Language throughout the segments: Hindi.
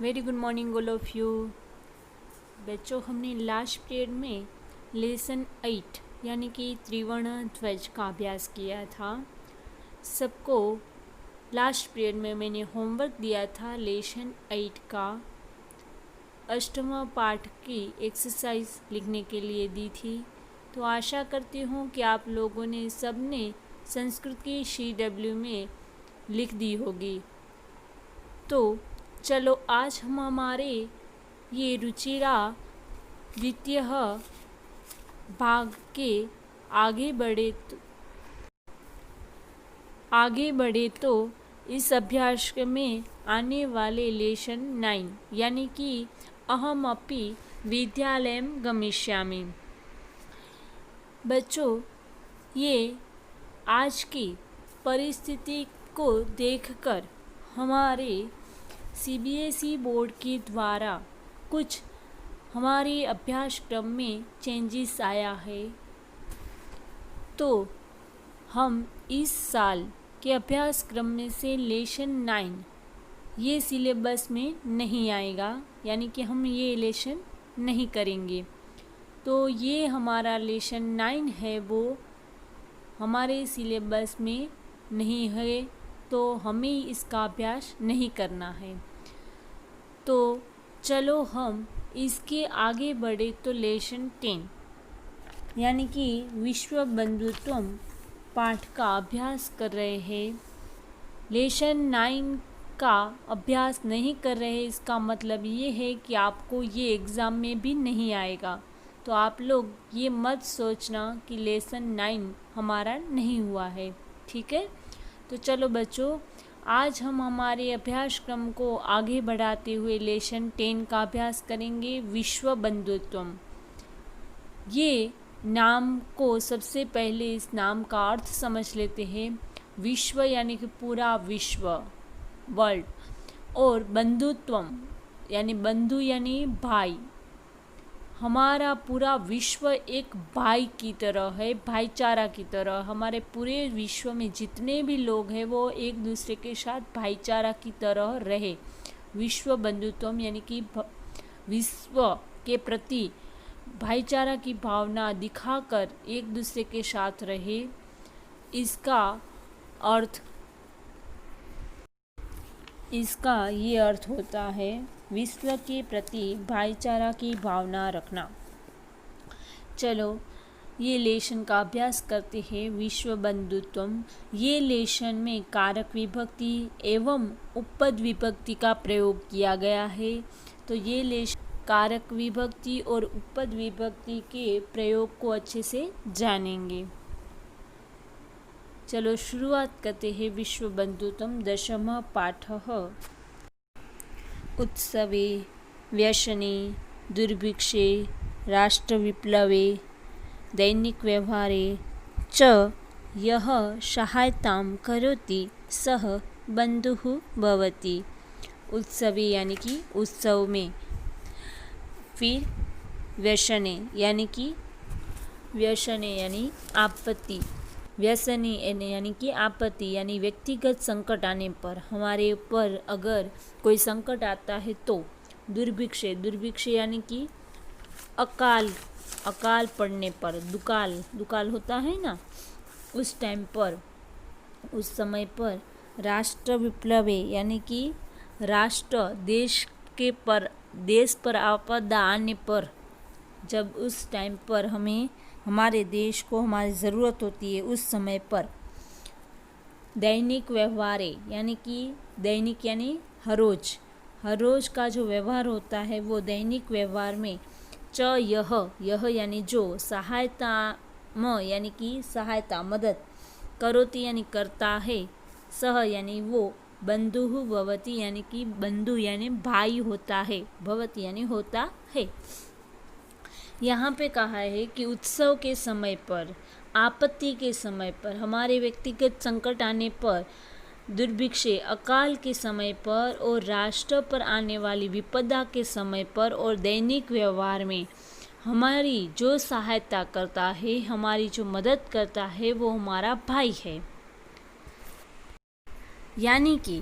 Very good morning all of you. बच्चों, हमने लास्ट पीरियड में लेसन 8 यानी कि त्रिवर्ण ध्वज का अभ्यास किया था। सबको लास्ट पीरियड में मैंने होमवर्क दिया था लेसन 8 का अष्टमा पाठ की एक्सरसाइज लिखने के लिए दी थी। तो आशा करती हूँ कि आप लोगों ने सबने संस्कृत की CW में लिख दी होगी। तो चलो आज हम हमारे ये रुचिरा द्वितीय भाग के आगे बढ़े तो इस अभ्यास में आने वाले लेसन 9 यानी कि अहम अपि विद्यालयम गमिष्यामि। बच्चों, ये आज की परिस्थिति को देखकर हमारे CBSE बोर्ड के द्वारा कुछ हमारे अभ्यासक्रम में चेंजेस आया है। तो हम इस साल के अभ्यासक्रम में से लेसन 9 ये सिलेबस में नहीं आएगा, यानी कि हम ये लेसन नहीं करेंगे। तो ये हमारा लेसन 9 है वो हमारे सिलेबस में नहीं है, तो हमें इसका अभ्यास नहीं करना है। तो चलो हम इसके आगे बढ़े तो लेसन 10 यानी कि विश्व बंधुत्व पाठ का अभ्यास कर रहे हैं। लेसन 9 का अभ्यास नहीं कर रहे, इसका मतलब ये है कि आपको ये एग्ज़ाम में भी नहीं आएगा। तो आप लोग ये मत सोचना कि लेसन 9 हमारा नहीं हुआ है, ठीक है। तो चलो बच्चों, आज हम हमारे अभ्यासक्रम को आगे बढ़ाते हुए लेसन 10 का अभ्यास करेंगे, विश्व बंधुत्व। ये नाम को सबसे पहले इस नाम का अर्थ समझ लेते हैं। विश्व यानी कि पूरा विश्व, वर्ल्ड, और बंधुत्व यानी बंधु यानी भाई। हमारा पूरा विश्व एक भाई की तरह है, भाईचारा की तरह। हमारे पूरे विश्व में जितने भी लोग हैं वो एक दूसरे के साथ भाईचारा की तरह रहे। विश्व बंधुत्व यानी कि विश्व के प्रति भाईचारा की भावना दिखाकर एक दूसरे के साथ रहे। इसका ये अर्थ होता है विश्व के प्रति भाईचारा की भावना रखना। चलो ये लेसन का अभ्यास करते हैं। विश्व बंधुत्व, ये लेसन में कारक विभक्ति एवं उपपद विभक्ति का प्रयोग किया गया है। तो ये लेसन कारक विभक्ति और उपपद विभक्ति के प्रयोग को अच्छे से जानेंगे। चलो शुरुआत करते हैं। विश्व बंधुत्व दशमः पाठः। उत्सवे व्यसने दुर्भिक्षे राष्ट्रविप्लवे दैनिक व्यवहारे च यः सहायतां करोति सः बन्धुः भवति। उत्सवे यानी कि उत्सव में, फिर व्यसने यानी आपत्ति, व्यसनी यानी कि आपत्ति यानी व्यक्तिगत संकट आने पर, हमारे ऊपर अगर कोई संकट आता है तो। दुर्भिक्षे यानी कि अकाल पड़ने पर, दुकाल होता है ना, उस टाइम पर, उस समय पर। राष्ट्र विप्लवे यानी कि देश पर आपदा आने पर, जब उस टाइम पर हमारे देश को हमारी ज़रूरत होती है उस समय पर। दैनिक व्यवहारे यानी कि दैनिक यानी हर रोज का जो व्यवहार होता है वो दैनिक व्यवहार में। च यह यानी जो, सहायता यानी कि सहायता, मदद, करोति यानी करता है, सह यानी वो, बंधुः भवति यानी कि बंधु यानी भाई होता है, भवति यानी होता है। यहाँ पे कहा है कि उत्सव के समय पर, आपत्ति के समय पर, हमारे व्यक्तिगत संकट आने पर, दुर्भिक्षे अकाल के समय पर, और राष्ट्र पर आने वाली विपदा के समय पर, और दैनिक व्यवहार में हमारी जो सहायता करता है, हमारी जो मदद करता है, वो हमारा भाई है। यानी कि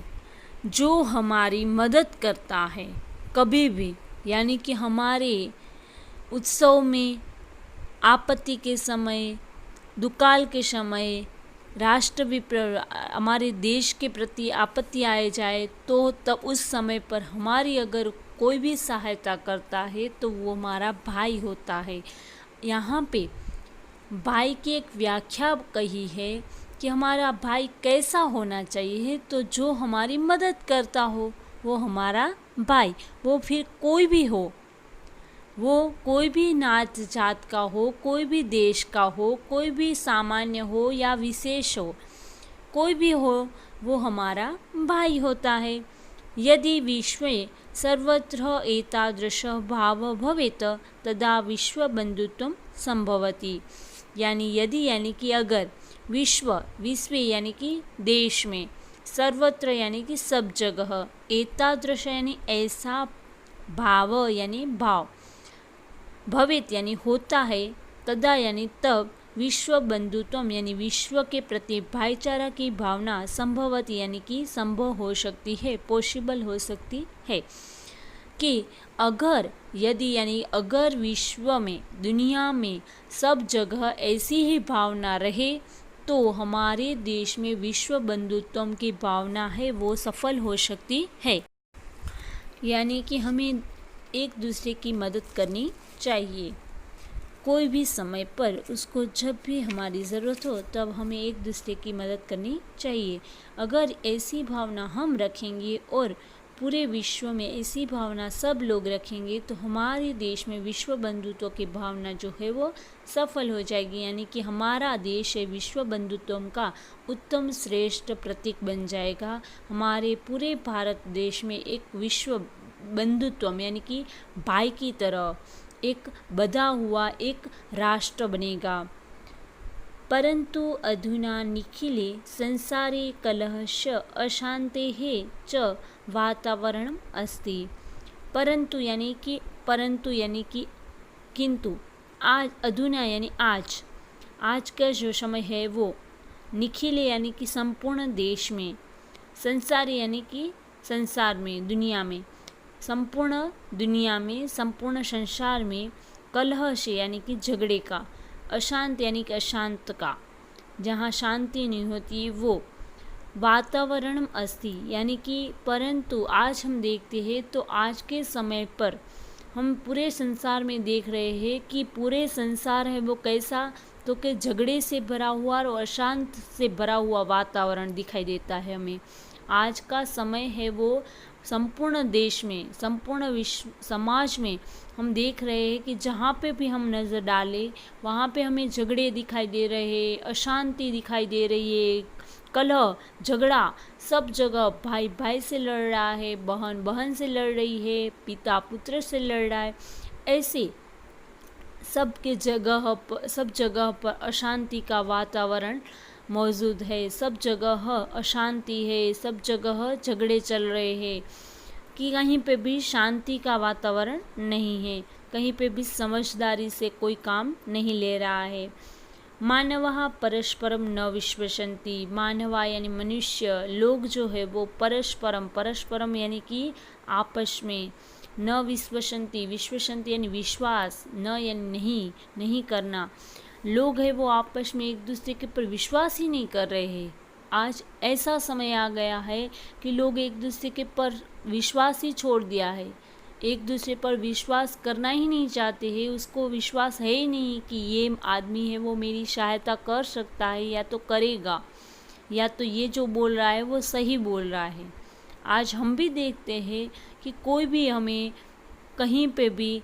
जो हमारी मदद करता है, कभी भी, यानी कि हमारे उत्सव में, आपत्ति के समय, दुकाल के समय, हमारे देश के प्रति आपत्ति आए जाए तो तब उस समय पर हमारी अगर कोई भी सहायता करता है तो वो हमारा भाई होता है। यहाँ पे भाई की एक व्याख्या कही है कि हमारा भाई कैसा होना चाहिए, तो जो हमारी मदद करता हो वो हमारा भाई, वो फिर कोई भी हो, वो कोई भी नात जात का हो, कोई भी देश का हो, कोई भी सामान्य हो या विशेष हो, कोई भी हो, वो हमारा भाई होता है। यदि विश्वे सर्वत्र एतादृशः भावः भवेत् तदा विश्वबन्धुत्वं सम्भवति। यानी कि अगर विश्व यानी कि देश में, सर्वत्र यानी कि सब जगह, एतादृश यानी ऐसा, भाव यानी भाव, भवेत यानी होता है, तदा यानी तब, विश्व बंधुत्व यानी विश्व के प्रति भाईचारा की भावना संभवती यानी कि संभव हो सकती है, पॉसिबल हो सकती है। कि अगर विश्व में, दुनिया में सब जगह ऐसी ही भावना रहे तो हमारे देश में विश्व बंधुत्व की भावना है वो सफल हो सकती है। यानी कि हमें एक दूसरे की मदद करनी चाहिए, कोई भी समय पर उसको जब भी हमारी ज़रूरत हो तब हमें एक दूसरे की मदद करनी चाहिए। अगर ऐसी भावना हम रखेंगे और पूरे विश्व में ऐसी भावना सब लोग रखेंगे तो हमारे देश में विश्व बंधुत्व की भावना जो है वो सफल हो जाएगी। यानी कि हमारा देश है विश्व बंधुत्व का उत्तम श्रेष्ठ प्रतीक बन जाएगा। हमारे पूरे भारत देश में एक विश्व बंधुत्व यानी कि भाई की तरह एक बधा हुआ एक राष्ट्र बनेगा। परंतु अधुना निखिले संसारे कलहश अशांतेः च वातावरणम् अस्ति। परंतु यानी कि किंतु, आज, अधुना यानी आज का जो समय है वो, निखिले यानी कि संपूर्ण देश में, संसार यानी कि संसार में, दुनिया में, संपूर्ण दुनिया में, संपूर्ण संसार में, कलह से यानी कि झगड़े का, अशांत यानी कि अशांत का, जहाँ शांति नहीं होती वो, वातावरण अस्ति यानी कि, परंतु आज हम देखते हैं तो आज के समय पर हम पूरे संसार में देख रहे हैं कि पूरे संसार है वो कैसा, तो कि झगड़े से भरा हुआ और अशांत से भरा हुआ वातावरण दिखाई देता है हमें। आज का समय है वो संपूर्ण देश में, संपूर्ण विश्व समाज में हम देख रहे हैं कि जहाँ पे भी हम नज़र डालें वहाँ पे हमें झगड़े दिखाई दे रहे हैं, अशांति दिखाई दे रही है, कलह झगड़ा सब जगह, भाई भाई से लड़ रहा है, बहन बहन से लड़ रही है, पिता पुत्र से लड़ रहा है। ऐसे सब जगह पर अशांति का वातावरण मौजूद है, सब जगह अशांति है, सब जगह झगड़े चल रहे हैं, कि कहीं पे भी शांति का वातावरण नहीं है, कहीं पे भी समझदारी से कोई काम नहीं ले रहा है। मानवः परस्परम न विश्वसन्ति, मानवा यानी मनुष्य, लोग जो है वो परस्परम यानी कि आपस में, न विश्वसन्ति यानी विश्वास, न यानी नहीं करना, लोग है वो आपस में एक दूसरे के ऊपर विश्वास ही नहीं कर रहे हैं। आज ऐसा समय आ गया है कि लोग एक दूसरे के पर विश्वास ही छोड़ दिया है, एक दूसरे पर विश्वास करना ही नहीं चाहते हैं, उसको विश्वास है ही नहीं कि ये आदमी है वो मेरी सहायता कर सकता है या तो करेगा, या तो ये जो बोल रहा है वो सही बोल रहा है। आज हम भी देखते हैं कि कोई भी हमें कहीं पे भी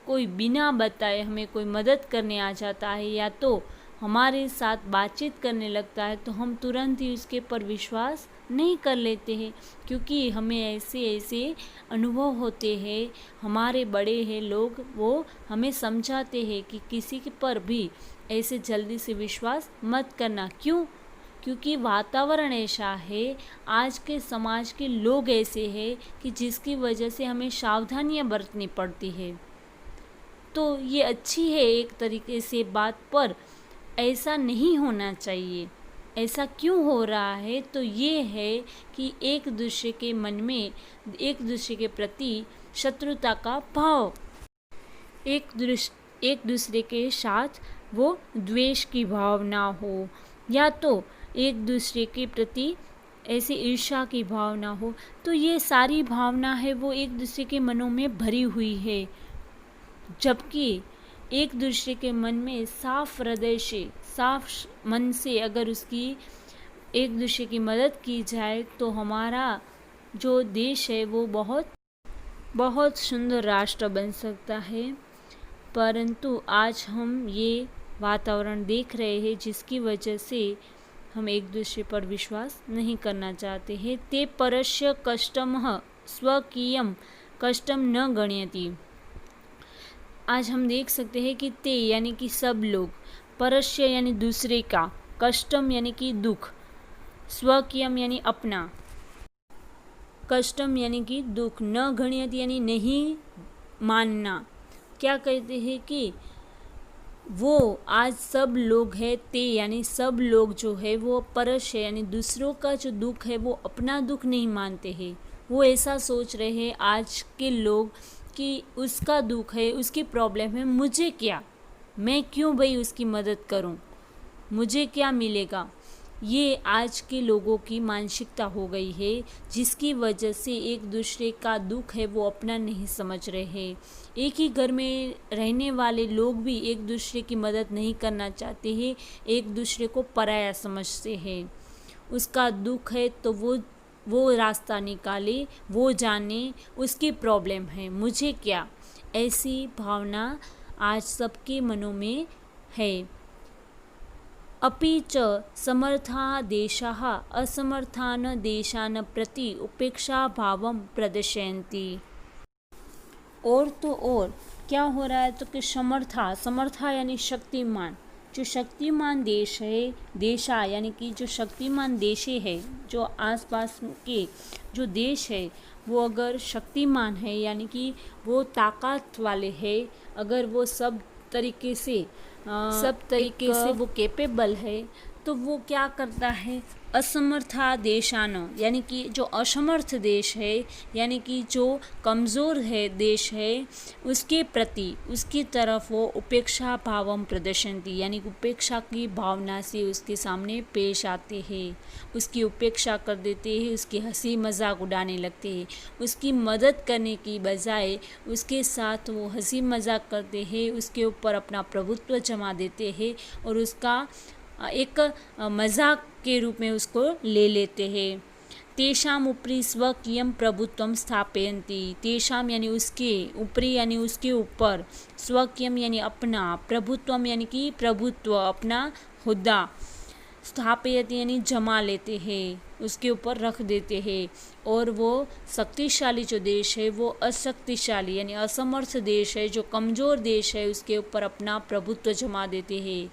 कोई बिना बताए हमें कोई मदद करने आ जाता है या तो हमारे साथ बातचीत करने लगता है तो हम तुरंत ही उसके पर विश्वास नहीं कर लेते हैं, क्योंकि हमें ऐसे अनुभव होते हैं, हमारे बड़े हैं लोग वो हमें समझाते हैं कि किसी के पर भी ऐसे जल्दी से विश्वास मत करना। क्यों? क्योंकि वातावरण ऐसा है, आज के समाज के लोग ऐसे हैं कि जिसकी वजह से हमें सावधानियां बरतनी पड़ती है। तो ये अच्छी है एक तरीके से बात, पर ऐसा नहीं होना चाहिए। ऐसा क्यों हो रहा है? तो ये है कि एक दूसरे के मन में एक दूसरे के प्रति शत्रुता का भाव, एक दूसरे के साथ वो द्वेष की भावना हो, या तो एक दूसरे के प्रति ऐसी ईर्ष्या की भावना हो। तो ये सारी भावना है वो एक दूसरे के मनों में भरी हुई है, जबकि एक दूसरे के मन में साफ हृदय से, साफ मन से अगर उसकी एक दूसरे की मदद की जाए तो हमारा जो देश है वो बहुत बहुत सुंदर राष्ट्र बन सकता है। परंतु आज हम ये वातावरण देख रहे हैं जिसकी वजह से हम एक दूसरे पर विश्वास नहीं करना चाहते हैं। ते परस्य कष्टमः स्वकीयम कष्टम न गण्यति। आज हम देख सकते हैं कि ते यानी कि सब लोग, परस्य यानी दूसरे का, कष्टम यानी कि दुख, स्वकीयम यानी अपना, कष्टम यानी कि दुख, न गण्यति यानी नहीं मानना। क्या कहते हैं कि वो आज सब लोग है, ते यानी सब लोग जो है वो परस्य यानी दूसरों का जो दुख है वो अपना दुख नहीं मानते हैं। वो ऐसा सोच रहे हैं आज के लोग कि उसका दुख है, उसकी प्रॉब्लम है, मुझे क्या, मैं क्यों भाई उसकी मदद करूं, मुझे क्या मिलेगा। ये आज के लोगों की मानसिकता हो गई है, जिसकी वजह से एक दूसरे का दुख है वो अपना नहीं समझ रहे हैं। एक ही घर में रहने वाले लोग भी एक दूसरे की मदद नहीं करना चाहते हैं, एक दूसरे को पराया समझते हैं। उसका दुख है तो वो रास्ता निकाले, वो जाने, उसकी प्रॉब्लम है, मुझे क्या, ऐसी भावना आज सबके मनों में है। अपि च समर्था देशाः असमर्थान् देशान् प्रति उपेक्षा भावं प्रदर्शयन्ति। और तो और क्या हो रहा है तो कि समर्था यानी शक्तिमान, जो शक्तिमान देश है, देशा यानी कि जो शक्तिमान देशे है, जो आसपास के जो देश है वो अगर शक्तिमान है यानी कि वो ताकत वाले है, अगर वो सब तरीके से वो कैपेबल है, तो वो क्या करता है, असमर्था देशान यानी कि जो असमर्थ देश है, यानी कि जो कमज़ोर है देश है, उसके प्रति, उसकी तरफ वो उपेक्षा भावम प्रदर्शनती यानी उपेक्षा की भावना से उसके सामने पेश आते हैं, उसकी उपेक्षा कर देते हैं, उसकी हंसी मजाक उड़ाने लगते हैं, उसकी मदद करने की बजाय उसके साथ वो हंसी मजाक करते हैं, उसके ऊपर अपना प्रभुत्व जमा देते हैं और उसका एक मजाक के रूप में उसको ले लेते हैं। तेषाम ऊपरी स्वकीयम प्रभुत्वम स्थापयन्ति। तेषाम यानी उसके ऊपरी यानी उसके ऊपर, स्वकीयम यानी अपना, प्रभुत्वम यानी कि प्रभुत्व, अपना हुद्दा, स्थापयति यानी जमा लेते हैं, उसके ऊपर रख देते हैं। और वो शक्तिशाली जो देश है वो अशक्तिशाली यानी असमर्थ देश है, जो कमज़ोर देश है, उसके ऊपर अपना प्रभुत्व जमा देते हैं।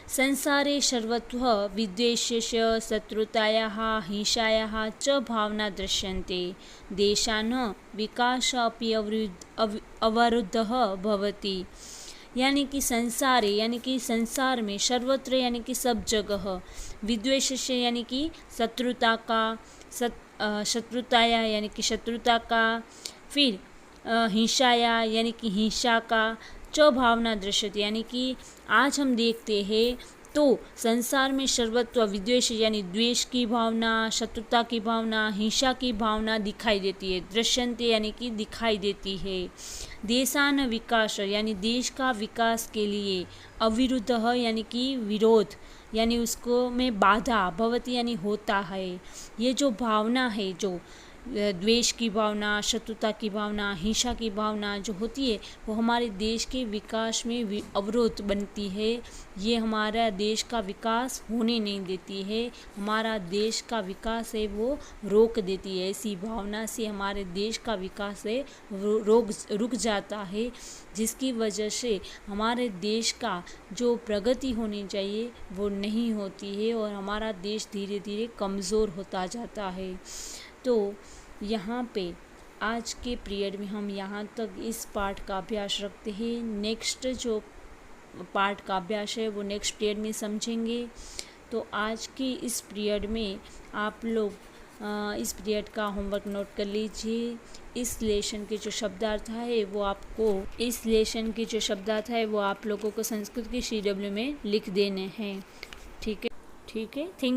संसारे सर्वत्र विद्वेषस्य शत्रुतायाः हिंसायाः च भावना दृश्यन्ते। देशान् विकासः अपि अवरुद्धः भवति। यानी कि संसारे यानी कि संसार में, सर्वत्र यानी कि सब जगह, विद्वेषस्य यानी कि शत्रुता का, शत्रुताया यानी कि शत्रुता का, फिर हिंसाया यानी कि हिंसा का, च भावना दृश्यते यानी कि आज हम देखते हैं तो संसार में सर्वत्र विद्वेष यानी द्वेष की भावना, शत्रुता की भावना, हिंसा की भावना दिखाई देती है। दृश्यन्ते यानी कि दिखाई देती है। देशान विकास यानी देश का विकास के लिए, अविरुद्ध यानी कि विरोध यानी उसको में बाधा, भवति यानी होता है। ये जो भावना है, जो द्वेष की भावना, शत्रुता की भावना, हिंसा की भावना जो होती है वो हमारे देश के विकास में अवरोध बनती है। ये हमारा देश का विकास होने नहीं देती है, हमारा देश का विकास है वो रोक देती है। ऐसी भावना से हमारे देश का विकास है रुक जाता है, जिसकी वजह से हमारे देश का जो प्रगति होनी चाहिए वो नहीं होती है और हमारा देश धीरे धीरे कमज़ोर होता जाता है। तो यहाँ पे आज के पीरियड में हम यहाँ तक इस पार्ट का अभ्यास रखते हैं। नेक्स्ट जो पार्ट का अभ्यास है वो नेक्स्ट पीरियड में समझेंगे। तो आज की इस पीरियड में आप लोग इस पीरियड का होमवर्क नोट कर लीजिए। इस लेसन के जो शब्दार्थ है वो आप लोगों को संस्कृत की CW में लिख देने हैं। ठीक है। थिंक